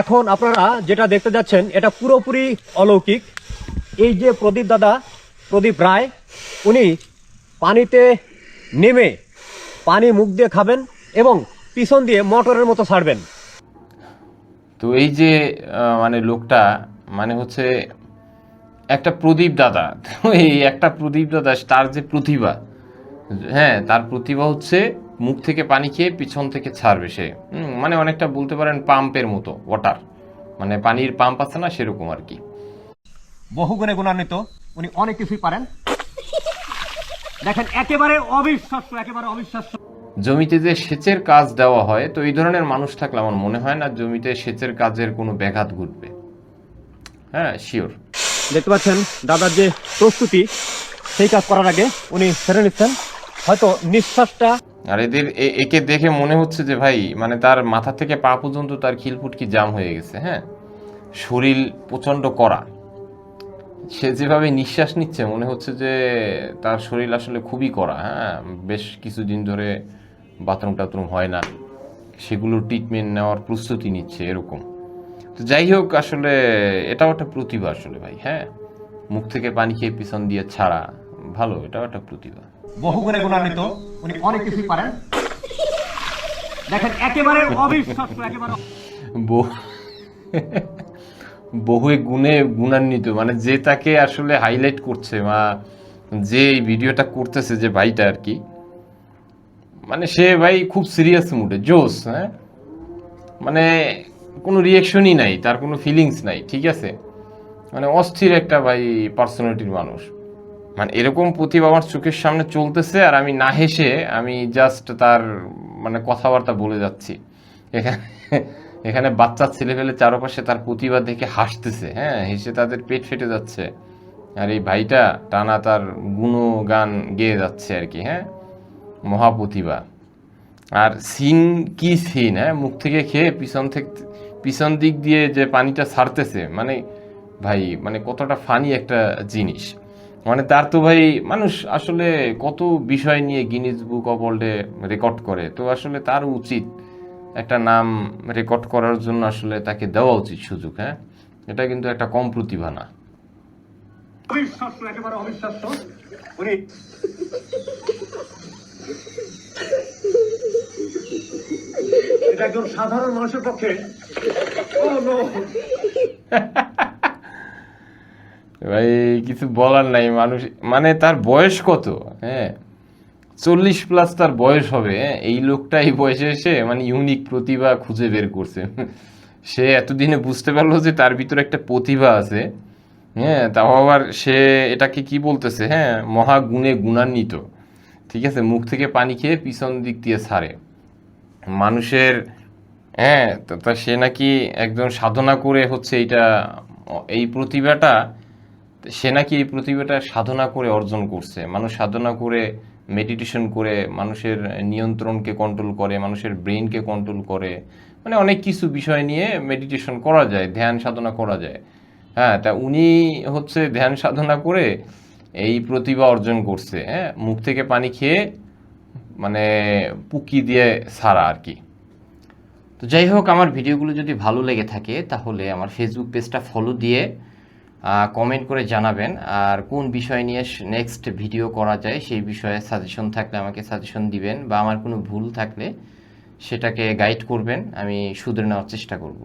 এখন আপনারা যেটা দেখতে যাচ্ছেন এটা পুরোপুরি অলৌকিক। এই যে প্রদীপ রায়, উনি পানিতে নেমে পানি মুখ দিয়ে খাবেন এবং পিছন দিয়ে মোটরের মতো ছাড়বেন। তো এই যে মানে লোকটা মানে হচ্ছে একটা প্রদীপ দাদা। তো এই একটা প্রদীপ দাদা, তার যে প্রতিভা, হ্যাঁ তার প্রতিভা হচ্ছে মুখ থেকে পানি খেয়ে পিছন থেকে ছাড়বে সে। মানে অনেকটা বলতে পারেন পাম্পের মতো, ওয়াটার মানে পানির পাম্প আছে না, সেরকম আর কি। বহুগুণে গুণান্বিত, উনি অনেক কিছুই পারেন। দেখেন একেবারে অবিশ্বাস্য। জমিতে যে সেচের কাজ দেওয়া হয়, তো এই ধরনের মানুষ থাকলে আমার মনে হয় না জমিতে সেচের কাজের কোনো ব্যাঘাত ঘটবে। হ্যাঁ শিওর। দেখতে পাচ্ছেন দাদার যে প্রস্তুতি, সেই কাজ করার আগে উনি সেরে নিচ্ছেন, হয়তো নিঃশ্বাসটা। আর একে দেখে মনে হচ্ছে যে ভাই মানে তার মাথা থেকে পা পর্যন্ত তার খিলফুটকি জাম হয়ে গেছে। হ্যাঁ, শরীর প্রচণ্ড কড়া, সে যেভাবে নিঃশ্বাস নিচ্ছে মনে হচ্ছে যে তার শরীর আসলে খুবই কড়া। হ্যাঁ, বেশ কিছুদিন ধরে বাথরুম টাথরুম হয় না, সেগুলো ট্রিটমেন্ট নেওয়ার প্রস্তুতি নিচ্ছে এরকম। তো যাই হোক, আসলে এটাও একটা প্রতিভা আসলে ভাই। হ্যাঁ, মুখ থেকে পানি খেয়ে পিছন দিয়ে ছাড়া ভালো, এটাও একটা প্রতিভা। বহুগুণে গুণান্বিত, উনি অনেক কিছুই পারেন। দেখেন একেবারে অবিশ্বাস্য, বহু গুণে গুণান্বিত, মানে যে তাকে আসলে হাইলাইট করছে বা যে এই ভিডিওটা করতেছে যে ভাইটা আর কি, মানে সে ভাই খুব সিরিয়াস মুডে, জোস। হ্যাঁ, মানে কোনো রিয়াকশনই নাই, তার কোনো ফিলিংস নাই, ঠিক আছে, মানে অস্থির একটা ভাই পার্সোনালিটির মানুষ। মানে এরকম প্রতিভা আমার চোখের সামনে চলতেছে আর আমি না হেসে আমি জাস্ট তার মানে কথাবার্তা বলে যাচ্ছি। এখানে এখানে বাচ্চা ছেলেপেলে চারপাশে তার প্রতিভা দেখে হাসতেছে, হ্যাঁ হেসে তাদের পেট ফেটে যাচ্ছে। আর এই ভাইটা টানা তার গুণগান গেয়ে যাচ্ছে আর কি। হ্যাঁ, মহাপ্রতিভা। আর সিন কি সিন! হ্যাঁ, মুখ থেকে খেয়ে পিছন দিক দিয়ে যে পানিটা ছাড়তেছে, মানে ভাই মানে কতটা ফানি একটা জিনিস। মানে তার তো ভাই মানুষ আসলে কত বিষয় নিয়ে গিনিস বুক অফ ওয়ার্ল্ডে রেকর্ড করে, তো আসলে তার উচিত একটা নাম রেকর্ড করার জন্য আসলে তাকে দেওয়া উচিত সুযোগ। হ্যাঁ, এটা কিন্তু একটা কম প্রতিভা না। একেবারে অবিশ্বাস্য। উনি এটা একজন সাধারণ মানুষের পক্ষে ভাই কিছু বলার নাই। মানুষ মানে তার বয়স কত? হ্যাঁ, 40+ তার বয়স হবে। এই লোকটা এই বয়সে এসে মানে ইউনিক প্রতিভা খুঁজে বের করছে। সে এতদিনে বুঝতে পারলো যে তার ভিতরে একটা প্রতিভা আছে। হ্যাঁ, তাও আবার সে এটাকে কি বলতেছে, হ্যাঁ মহাগুণে গুণান্বিত, ঠিক আছে, মুখ থেকে পানি খেয়ে পিছন দিক দিয়ে ছাড়ে মানুষের। হ্যাঁ, তা সে নাকি একজন সাধনা করে হচ্ছে এই প্রতিভাটা, সে নাকি এই প্রতিভাটা সাধনা করে অর্জন করছে। মানুষ সাধনা করে, মেডিটেশন করে মানুষের নিয়ন্ত্রণকে কন্ট্রোল করে, মানুষের ব্রেইনকে কন্ট্রোল করে, মানে অনেক কিছু বিষয় নিয়ে মেডিটেশন করা যায়, ধ্যান সাধনা করা যায়। হ্যাঁ, তা উনি হচ্ছে ধ্যান সাধনা করে এই প্রতিভা অর্জন করছে। হ্যাঁ, মুখ থেকে পানি খেয়ে মানে পুকি দিয়ে ছাড়া আর কি। তো যাই হোক, আমার ভিডিওগুলো যদি ভালো লেগে থাকে তাহলে আমার ফেসবুক পেজটা ফলো দিয়ে কমেন্ট করে জানাবেন। আর কোন বিষয় নিয়ে নেক্সট ভিডিও করা যায় সেই বিষয়ে সাজেশন থাকলে আমাকে সাজেশন দিবেন, বা আমার কোনো ভুল থাকলে সেটাকে গাইড করবেন, আমি শুধরে নেওয়ার চেষ্টা করব।